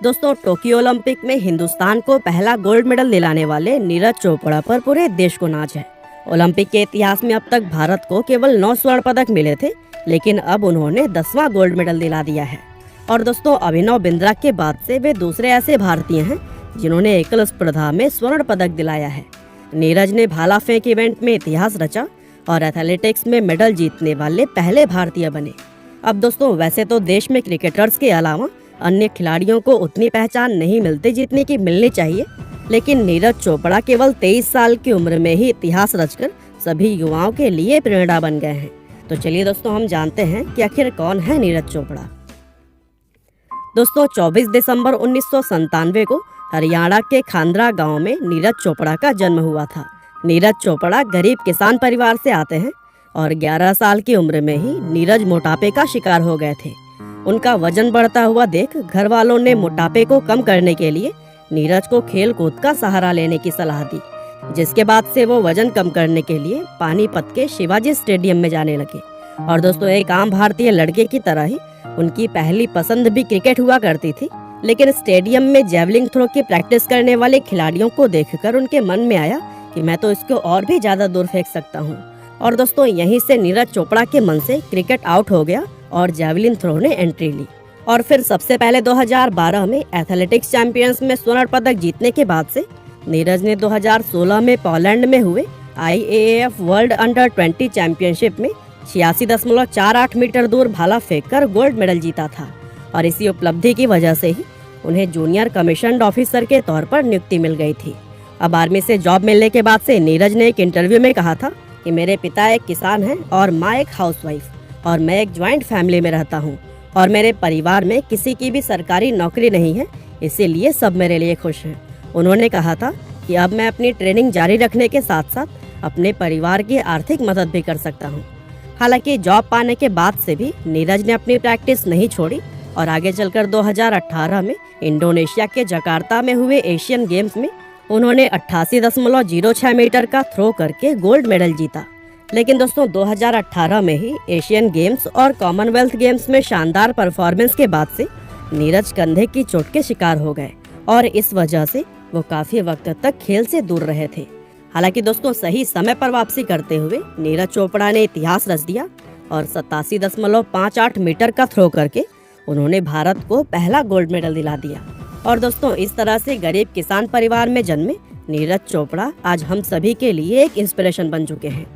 दोस्तों, Tokyo Olympic में हिंदुस्तान को पहला गोल्ड मेडल दिलाने वाले नीरज चोपड़ा पर पूरे देश को नाज है। ओलंपिक के इतिहास में अब तक भारत को केवल 9 स्वर्ण पदक मिले थे, लेकिन अब उन्होंने 10वां गोल्ड मेडल दिला दिया है। और दोस्तों, अभिनव बिंद्रा के बाद से वे दूसरे ऐसे भारतीय हैं जिन्होंने एकल स्पर्धा में स्वर्ण पदक दिलाया है। नीरज ने भाला फेंक इवेंट में इतिहास रचा और एथलेटिक्स में मेडल जीतने वाले पहले भारतीय बने। अब दोस्तों, वैसे तो देश में क्रिकेटर्स के अलावा अन्य खिलाड़ियों को उतनी पहचान नहीं मिलती जितनी की मिलनी चाहिए, लेकिन नीरज चोपड़ा केवल 23 साल की उम्र में ही इतिहास रचकर सभी युवाओं के लिए प्रेरणा बन गए हैं। तो चलिए दोस्तों, हम जानते हैं कि आखिर कौन है नीरज चोपड़ा। दोस्तों, 24 दिसंबर 1997 को हरियाणा के खांद्रा गांव में नीरज चोपड़ा का जन्म हुआ था। नीरज चोपड़ा गरीब किसान परिवार से आते हैं और 11 साल की उम्र में ही नीरज मोटापे का शिकार हो गए थे। उनका वजन बढ़ता हुआ देख घर वालों ने मोटापे को कम करने के लिए नीरज को खेल कूद का सहारा लेने की सलाह दी, जिसके बाद से वो वजन कम करने के लिए पानीपत के शिवाजी स्टेडियम में जाने लगे। और दोस्तों, एक आम भारतीय लड़के की तरह ही उनकी पहली पसंद भी क्रिकेट हुआ करती थी, लेकिन स्टेडियम में जेवलिंग थ्रो की प्रैक्टिस करने वाले खिलाड़ियों को देखकर उनके मन में आया कि मैं तो इसको और भी ज्यादा दूर फेंक सकता हूँ। और दोस्तों, यहीं से नीरज चोपड़ा के मन से क्रिकेट आउट हो गया और जेवलिन थ्रो ने एंट्री ली। और फिर सबसे पहले 2012 में एथलेटिक्स चैंपियंस में स्वर्ण पदक जीतने के बाद से नीरज ने 2016 में पोलैंड में हुए IAAF वर्ल्ड अंडर 20 चैंपियनशिप में 86.48 मीटर दूर भाला फेंककर गोल्ड मेडल जीता था। और इसी उपलब्धि की वजह से ही उन्हें जूनियर कमीशन्ड ऑफिसर के तौर पर नियुक्ति मिल गई थी। अब आर्मी से जॉब मिलने के बाद से नीरज ने एक इंटरव्यू में कहा था कि मेरे पिता एक किसान हैं और माँ एक हाउसवाइफ, और मैं एक ज्वाइंट फैमिली में रहता हूँ और मेरे परिवार में किसी की भी सरकारी नौकरी नहीं है, इसीलिए सब मेरे लिए खुश हैं। उन्होंने कहा था कि अब मैं अपनी ट्रेनिंग जारी रखने के साथ साथ अपने परिवार की आर्थिक मदद भी कर सकता हूँ। हालांकि जॉब पाने के बाद से भी नीरज ने अपनी प्रैक्टिस नहीं छोड़ी और आगे चलकर 2018 में इंडोनेशिया के जकार्ता में हुए एशियन गेम्स में उन्होंने 88.06 मीटर का थ्रो करके गोल्ड मेडल जीता। लेकिन दोस्तों, 2018 में ही एशियन गेम्स और कॉमनवेल्थ गेम्स में शानदार परफॉर्मेंस के बाद से नीरज कंधे की चोट के शिकार हो गए और इस वजह से वो काफी वक्त तक खेल से दूर रहे थे। हालांकि दोस्तों, सही समय पर वापसी करते हुए नीरज चोपड़ा ने इतिहास रच दिया और 87.58 मीटर का थ्रो करके उन्होंने भारत को पहला गोल्ड मेडल दिला दिया। और दोस्तों, इस तरह से गरीब किसान परिवार में जन्मे नीरज चोपड़ा आज हम सभी के लिए एक इंस्पिरेशन बन चुके हैं।